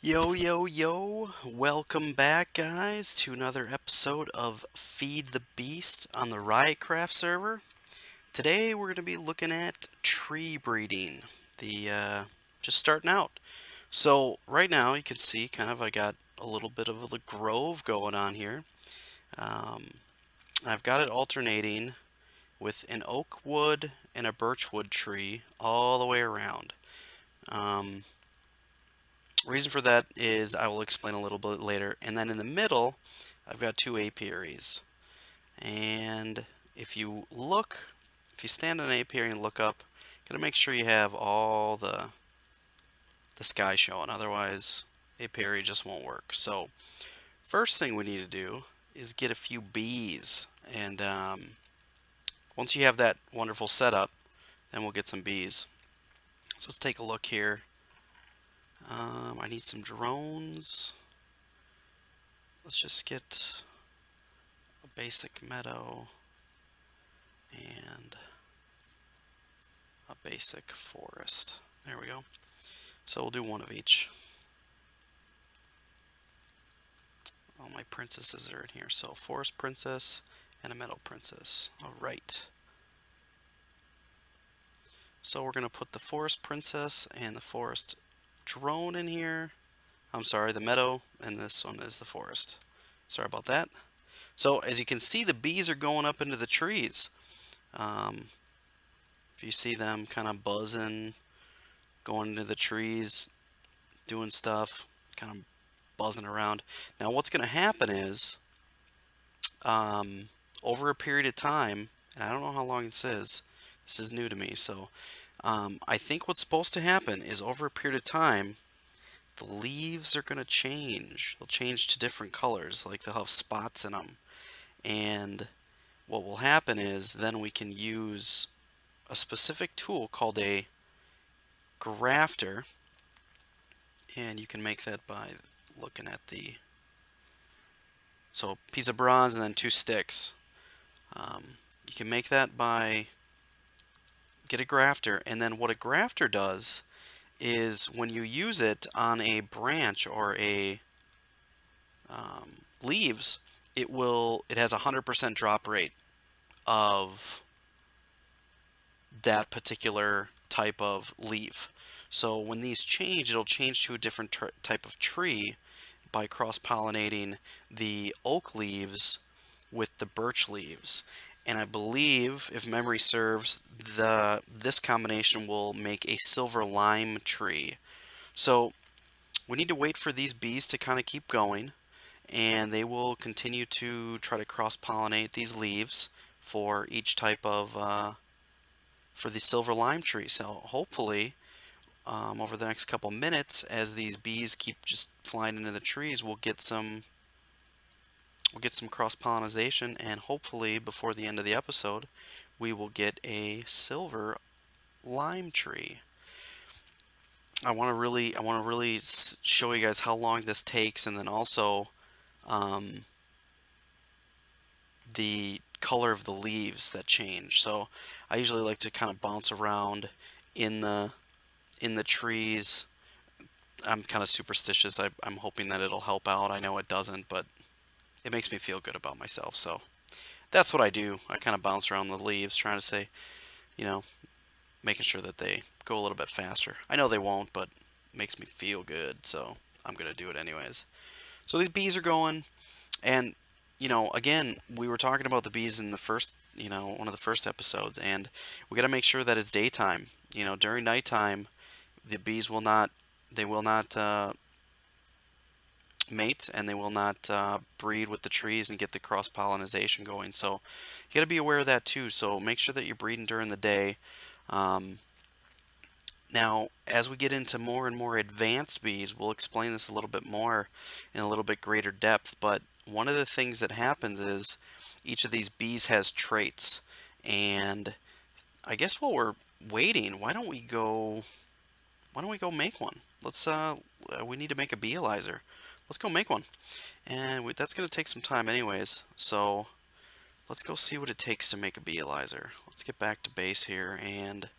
Yo, yo, yo! Welcome back, guys, to another episode of Feed the Beast on the Ryotcraft server. Today, we're going to be looking at tree breeding. Just starting out. So, right now, you can see I got a little bit of a grove going on here. Um, I've got it alternating with an oak wood and a birch wood tree all the way around. Um, Reason for that is I will explain a little bit later. And then in the middle, I've got two apiaries. And if you stand on an apiary and look up, gotta make sure you have all the sky showing. Otherwise, apiary just won't work. So first thing we need to do is get a few bees. And once you have that wonderful setup, then we'll get some bees. So let's take a look here. I need some drones. Let's just get a basic meadow and a basic forest. There we go. So we'll do one of each. All my princesses are in here. So forest princess and a meadow princess. All right. So we're going to put the forest princess and the forest drone in here. I'm sorry, the meadow, and this one is the forest. Sorry about that. So as you can see, the bees are going up into the trees. If you see them kind of buzzing, going into the trees, doing stuff, kind of buzzing around. Now what's going to happen is, over a period of time, and I don't know how long this is new to me, so I think what's supposed to happen is over a period of time, the leaves are going to change. They'll change to different colors, like they'll have spots in them. And what will happen is then we can use a specific tool called a grafter, and you can make that by looking at so a piece of bronze and then two sticks. You can make that by get a grafter, and then what a grafter does is when you use it on a branch or a leaves, it has a 100% drop rate of that particular type of leaf. So when these change, it'll change to a different type of tree by cross-pollinating the oak leaves with the birch leaves. And I believe, if memory serves, this combination will make a silver lime tree. So we need to wait for these bees to kind of keep going, and they will continue to try to cross-pollinate these leaves for each type of for the silver lime tree. So hopefully, over the next couple minutes, as these bees keep just flying into the trees, we'll get some cross-pollination, and hopefully before the end of the episode, we will get a silver lime tree. I want to really show you guys how long this takes, and then also the color of the leaves that change. So I usually like to kind of bounce around in the trees. I'm kind of superstitious. I'm hoping that it'll help out. I know it doesn't, but it makes me feel good about myself. So that's what I do. I kind of bounce around the leaves, trying to say, making sure that they go a little bit faster. I know they won't, but it makes me feel good, so I'm going to do it anyways. So these bees are going, and, again, we were talking about the bees in the first, one of the first episodes, and we got to make sure that it's daytime. During nighttime, the bees will not mate, and they will not breed with the trees and get the cross-pollination going. So you got to be aware of that too. So make sure that you're breeding during the day. Now, as we get into more and more advanced bees, we'll explain this a little bit more in a little bit greater depth. But one of the things that happens is each of these bees has traits. And I guess while we're waiting, why don't we go make one? We need to make a beealizer. Let's go make one. And that's going to take some time anyways. So let's go see what it takes to make a beealizer. Let's get back to base here and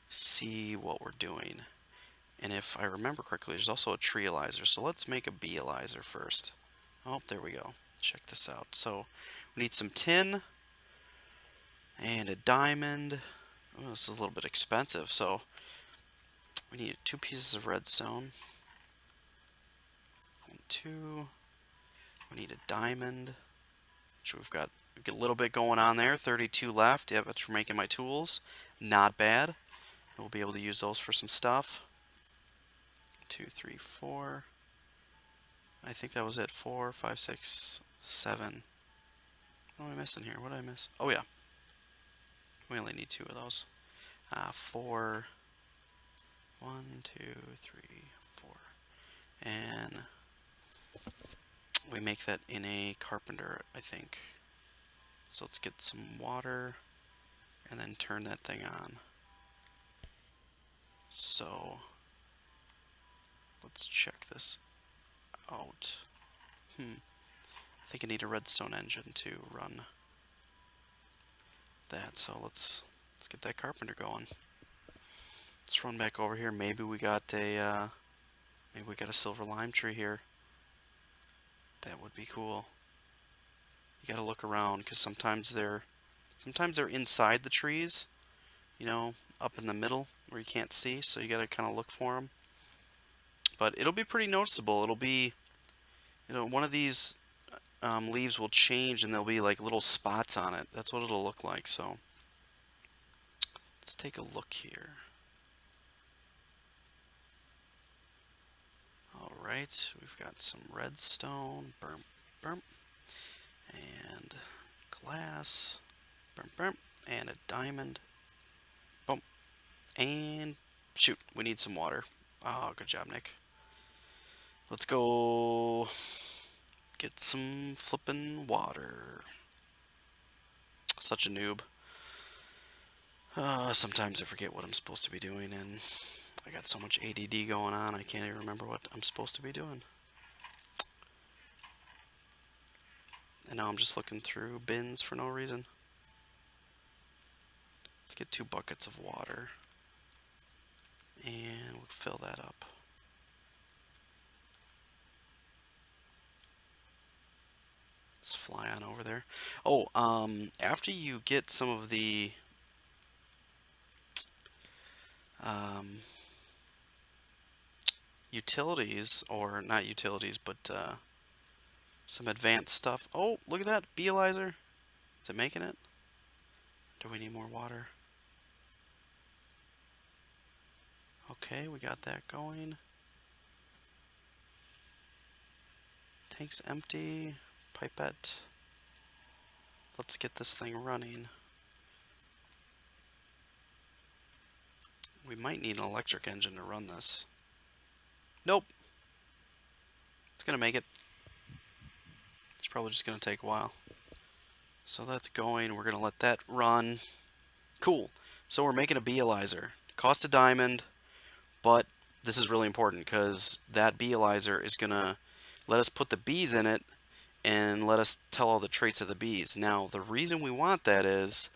see what we're doing. And if I remember correctly, there's also a treealizer. So let's make a beealizer first. Oh, there we go. Check this out. So we need some tin and a diamond. Oh, this is a little bit expensive. So we need 2 pieces of redstone. 1, 2. We need a diamond, which we've got a little bit going on there. 32 left. Yeah, that's for making my tools. Not bad. We'll be able to use those for some stuff. 2, 3, 4. I think that was it. 4, 5, 6, 7. What am I missing here? What did I miss? Oh yeah, we only need 2 of those. 4. 1, 2, 3, 4. And we make that in a carpenter, I think. So let's get some water and then turn that thing on. So let's check this out. I think I need a redstone engine to run that. So let's get that carpenter going. Let's run back over here. Maybe we got a silver lime tree here. That would be cool. You gotta look around because sometimes they're inside the trees, you know, up in the middle where you can't see. So you gotta kind of look for them. But it'll be pretty noticeable. It'll be, you know, one of these leaves will change and there'll be like little spots on it. That's what it'll look like. So let's take a look here. Alright, we've got some redstone, burp, burp, and glass, burp, burp, and a diamond, boom, and shoot, we need some water. Oh, good job, Nick. Let's go get some flippin' water. Such a noob. Sometimes I forget what I'm supposed to be doing, and I got so much ADD going on, I can't even remember what I'm supposed to be doing. And now I'm just looking through bins for no reason. Let's get 2 buckets of water. And we'll fill that up. Let's fly on over there. Oh, after you get some of the utilities, or not utilities, but some advanced stuff. Oh, look at that, beealizer. Is it making it? Do we need more water? Okay, we got that going. Tank's empty. Pipette. Let's get this thing running. We might need an electric engine to run this. Nope. It's gonna make it. It's probably just gonna take a while. So that's going. We're gonna let that run. Cool. So we're making a beealizer. Cost a diamond, but this is really important because that beealizer is gonna let us put the bees in it and let us tell all the traits of the bees. Now, the reason we want that is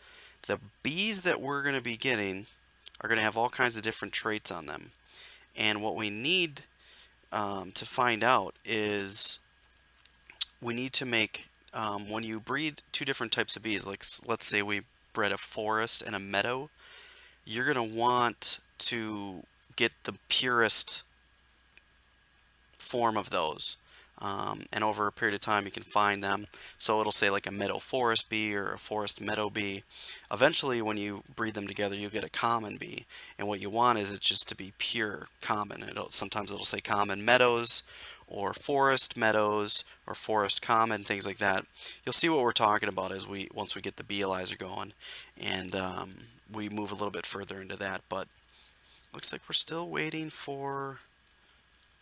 the bees that we're gonna be getting are gonna have all kinds of different traits on them. And what we need to find out is we need to make, when you breed 2 different types of bees, like let's say we bred a forest and a meadow, you're going to want to get the purest form of those. And over a period of time you can find them. So it'll say like a meadow forest bee or a forest meadow bee. Eventually when you breed them together you'll get a common bee. And what you want is it just to be pure common. Sometimes it'll say common meadows or forest meadows or forest common, things like that. You'll see what we're talking about as once we get the beealizer going and we move a little bit further into that. But looks like we're still waiting for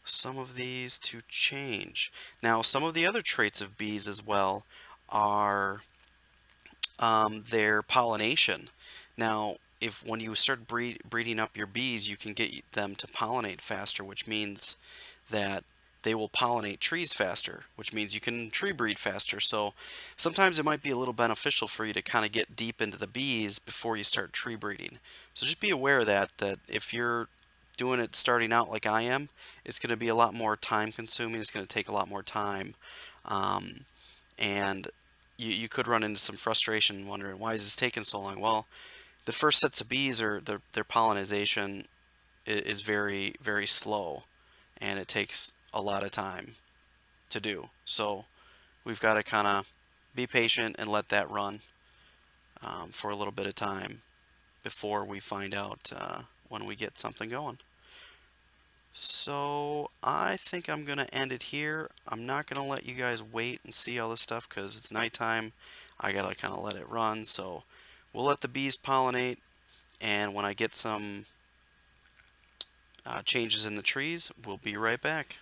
some of these to change. Now, some of the other traits of bees as well are their pollination. Now, when you start breeding up your bees, you can get them to pollinate faster, which means that they will pollinate trees faster, which means you can tree breed faster. So sometimes it might be a little beneficial for you to kind of get deep into the bees before you start tree breeding. So just be aware of that if you're doing it starting out like I am, it's going to be a lot more time consuming. It's going to take a lot more time. Um, and you could run into some frustration wondering why is this taking so long. Well, the first sets of bees are their pollination is very, very slow, and it takes a lot of time to do. So we've got to kind of be patient and let that run for a little bit of time before we find out when we get something going. So I think I'm going to end it here. I'm not going to let you guys wait and see all this stuff because it's nighttime. I got to kind of let it run. So we'll let the bees pollinate, and when I get some changes in the trees, we'll be right back.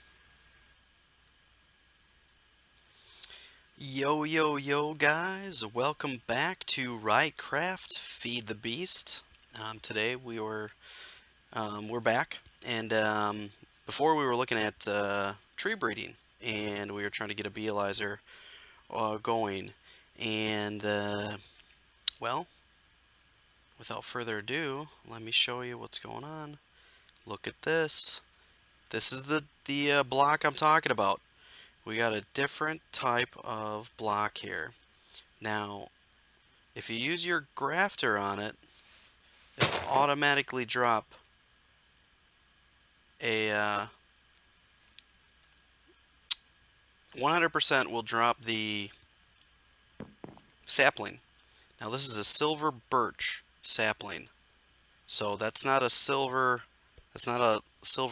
Yo, yo, yo, guys. Welcome back to Ryotcraft, Feed the Beast. Today we're back, and before we were looking at tree breeding, and we were trying to get a beealizer going, and well, without further ado, let me show you what's going on. Look at this. This is the block I'm talking about. We got a different type of block here. Now, if you use your grafter on it, it'll automatically drop a 100% will drop the sapling. Now this is a silver birch sapling. So that's not a silver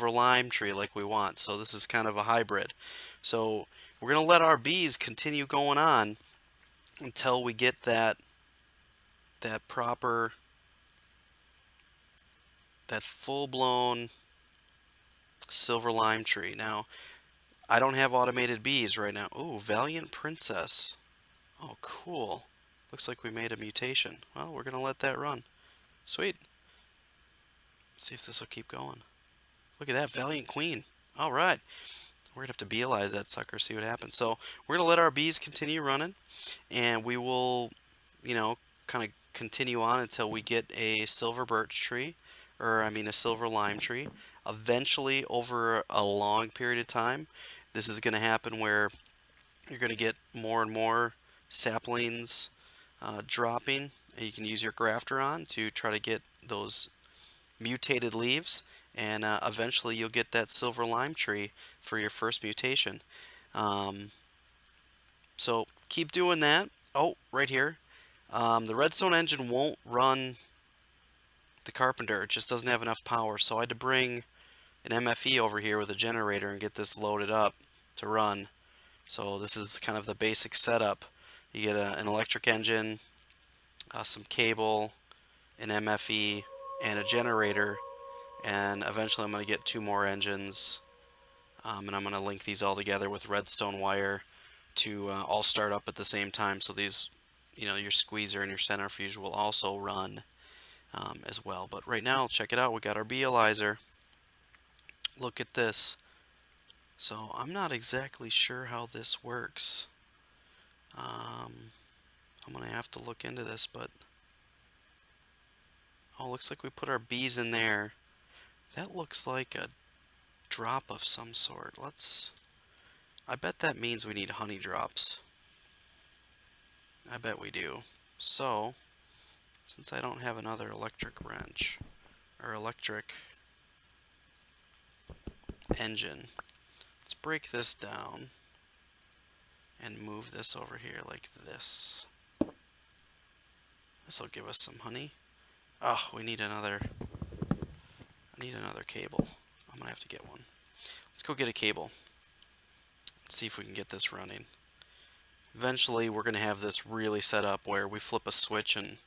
lime tree like we want. So this is kind of a hybrid. So we're going to let our bees continue going on until we get that proper, that full-blown silver lime tree. Now, I don't have automated bees right now. Ooh, Valiant Princess. Oh, cool. Looks like we made a mutation. Well, we're going to let that run. Sweet. Let's see if this will keep going. Look at that, Valiant Queen. All right. We're going to have to beealize that sucker, see what happens. So we're going to let our bees continue running, and we will, kind of continue on until we get a silver birch tree, or I mean a silver lime tree. Eventually, over a long period of time, this is going to happen where you're going to get more and more saplings dropping. And you can use your grafter on to try to get those mutated leaves, and eventually you'll get that silver lime tree for your first mutation. So keep doing that. Oh, right here. The redstone engine won't run the carpenter. It just doesn't have enough power. So I had to bring an MFE over here with a generator and get this loaded up to run. So this is kind of the basic setup. You get an electric engine, some cable, an MFE, and a generator. And eventually I'm going to get 2 more engines. And I'm going to link these all together with redstone wire to all start up at the same time. So these, your squeezer and your centrifuge will also run as well. But right now, check it out. We got our beealizer. Look at this. So I'm not exactly sure how this works. I'm going to have to look into this, but oh, looks like we put our bees in there. That looks like a drop of some sort. I bet that means we need honey drops. I bet we do. So, since I don't have another electric wrench, or electric engine, let's break this down and move this over here like this. This will give us some honey. Oh, I need another cable. I'm gonna have to get one. Let's go get a cable. Let's see if we can get this running. Eventually, we're gonna have this really set up where we flip a switch and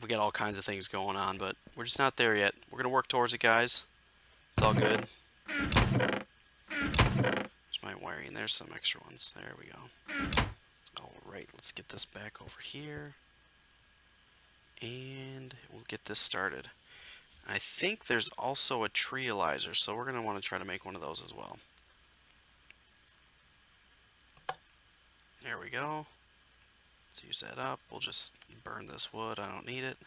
we got all kinds of things going on, but we're just not there yet. We're gonna work towards it, guys. It's all good. There's my wiring. There's some extra ones. There we go. Alright, let's get this back over here. And we'll get this started. I think there's also a treealizer, so we're going to want to try to make one of those as well. There we go. Let's use that up. We'll just burn this wood. I don't need it.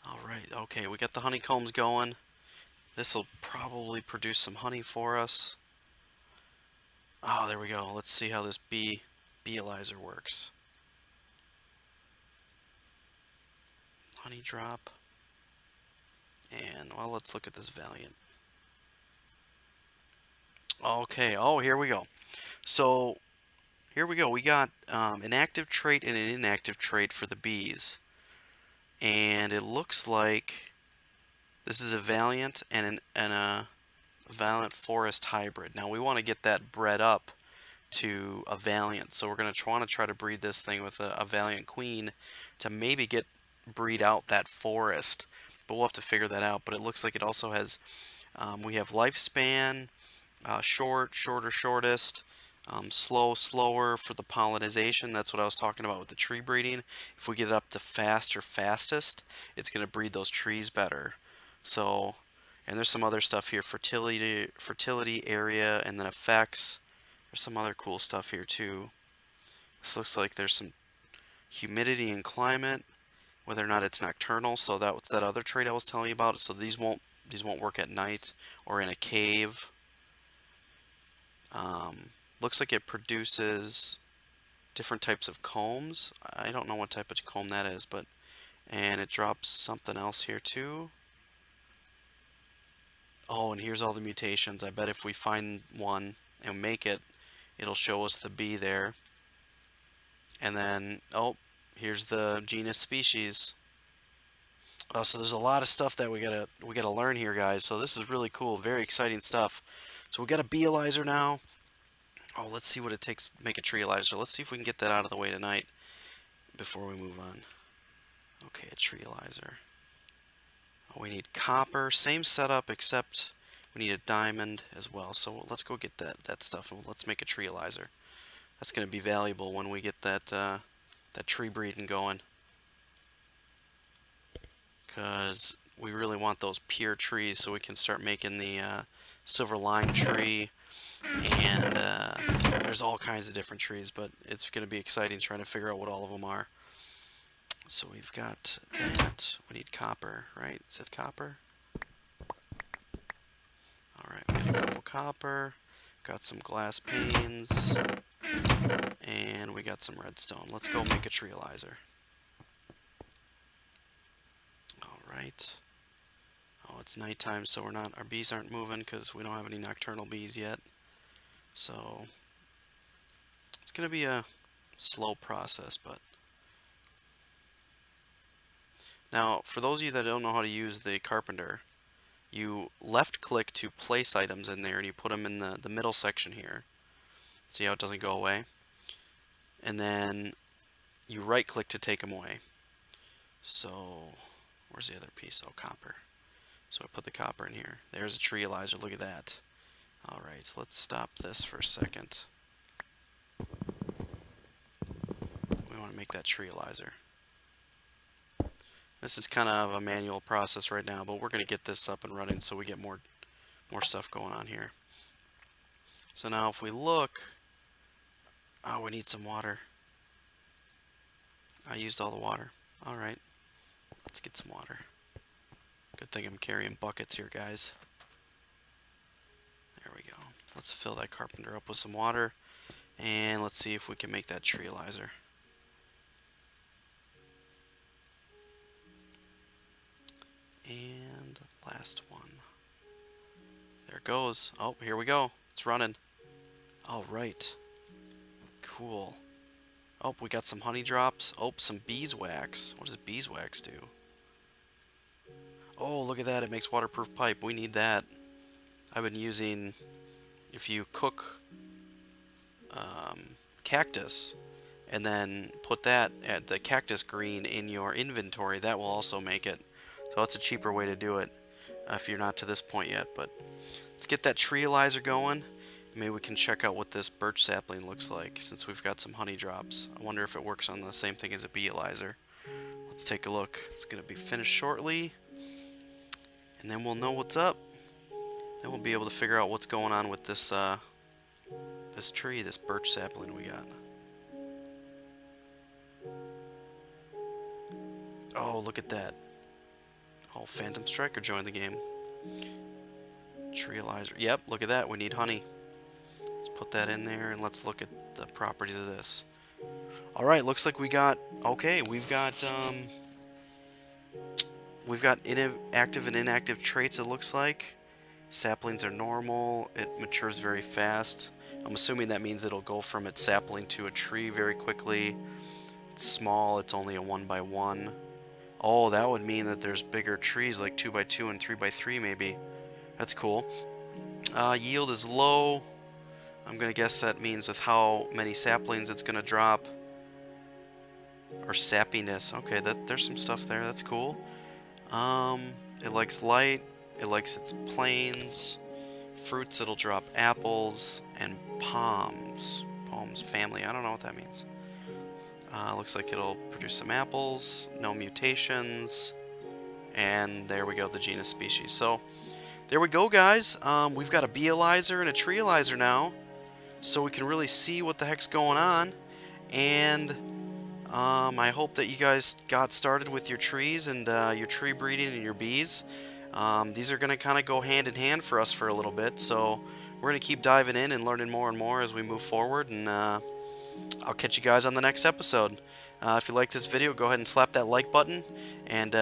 Alright, okay, we got the honeycombs going. This will probably produce some honey for us. Oh, there we go. Let's see how this beealizer works. Honey drop. And, well, let's look at this Valiant. Okay, oh, here we go. So, here we go. We got an active trait and an inactive trait for the bees. And it looks like this is a Valiant and a Valiant Forest hybrid. Now, we want to get that bred up to a Valiant. So we're going to want to try to breed this thing with a Valiant Queen to maybe breed out that Forest. But we'll have to figure that out. But it looks like it also has, we have lifespan, shorter, shortest, slower for the pollination. That's what I was talking about with the tree breeding. If we get it up to fastest, it's going to breed those trees better. So, and there's some other stuff here, fertility area, and then effects. There's some other cool stuff here too. This looks like there's some humidity and climate, whether or not it's nocturnal. So that's that other trait I was telling you about. So these won't work at night or in a cave. Looks like it produces different types of combs. I don't know what type of comb that is, and it drops something else here too. Oh, and here's all the mutations. I bet if we find one and make it, it'll show us the bee there. And then, oh, here's the genus species. Oh, so there's a lot of stuff that we gotta learn here, guys. So this is really cool, very exciting stuff. So we got a beealizer now. Oh, let's see what it takes to make a treealizer. Let's see if we can get that out of the way tonight before we move on. Okay, a treealizer. Oh, we need copper. Same setup, except we need a diamond as well. So let's go get that stuff and let's make a treealizer. That's going to be valuable when we get that tree breeding going. Because we really want those pure trees so we can start making the silver lime tree. And there's all kinds of different trees, but it's going to be exciting trying to figure out what all of them are. So we've got that. We need copper, right? Is it copper? Alright, we got a couple copper. Got some glass panes. And we got some redstone. Let's go make a treealizer. Alright. Oh, it's nighttime, so our bees aren't moving because we don't have any nocturnal bees yet. So it's going to be a slow process, but now for those of you that don't know how to use the carpenter, you left click to place items in there and you put them in the middle section here. See how it doesn't go away? And then you right click to take them away. So where's the other piece? Oh, copper. So I put the copper in here. There's a treealizer. Look at that. Alright, so let's stop this for a second. We want to make that treealizer. This is kind of a manual process right now, but we're going to get this up and running so we get more stuff going on here. So now if we look, oh, we need some water. I used all the water. Alright, let's get some water. Good thing I'm carrying buckets here, guys. There we go. Let's fill that carpenter up with some water, and let's see if we can make that treealizer. And last one. There it goes. Oh, here we go. It's running. All right. Cool. Oh, we got some honey drops. Oh, some beeswax. What does beeswax do? Oh, look at that. It makes waterproof pipe. We need that. I've been using, if you cook cactus and then put the cactus green in your inventory, that will also make it. So that's a cheaper way to do it if you're not to this point yet. But let's get that treealizer going. Maybe we can check out what this birch sapling looks like since we've got some honey drops. I wonder if it works on the same thing as a beealizer. Let's take a look. It's going to be finished shortly. And then we'll know what's up. Then we'll be able to figure out what's going on with this this tree, this birch sapling we got. Oh, look at that. Oh, Phantom Striker joined the game. Treealizer. Yep, look at that. We need honey. Let's put that in there and let's look at the properties of this. Alright, looks like we got... Okay, we've got active and inactive traits, it looks like. Saplings are normal. It matures very fast. I'm assuming that means it'll go from its sapling to a tree very quickly. It's small. It's only a 1x1. Oh, that would mean that there's bigger trees like 2x2 and 3x3 maybe. That's cool. Yield is low. I'm going to guess that means with how many saplings it's going to drop. Or sappiness. Okay, there's some stuff there. That's cool. It likes light. It likes its plains. Fruits, it'll drop apples and palms. Palms family. I don't know what that means. Looks like it'll produce some apples. No mutations. And there we go, the genus species. So, there we go, guys. We've got a beealizer and a treealizer now. So we can really see what the heck's going on. And I hope that you guys got started with your trees and your tree breeding and your bees. These are going to kind of go hand in hand for us for a little bit. So we're going to keep diving in and learning more and more as we move forward. And I'll catch you guys on the next episode. If you like this video, go ahead and slap that like button. And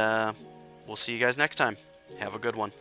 we'll see you guys next time. Have a good one.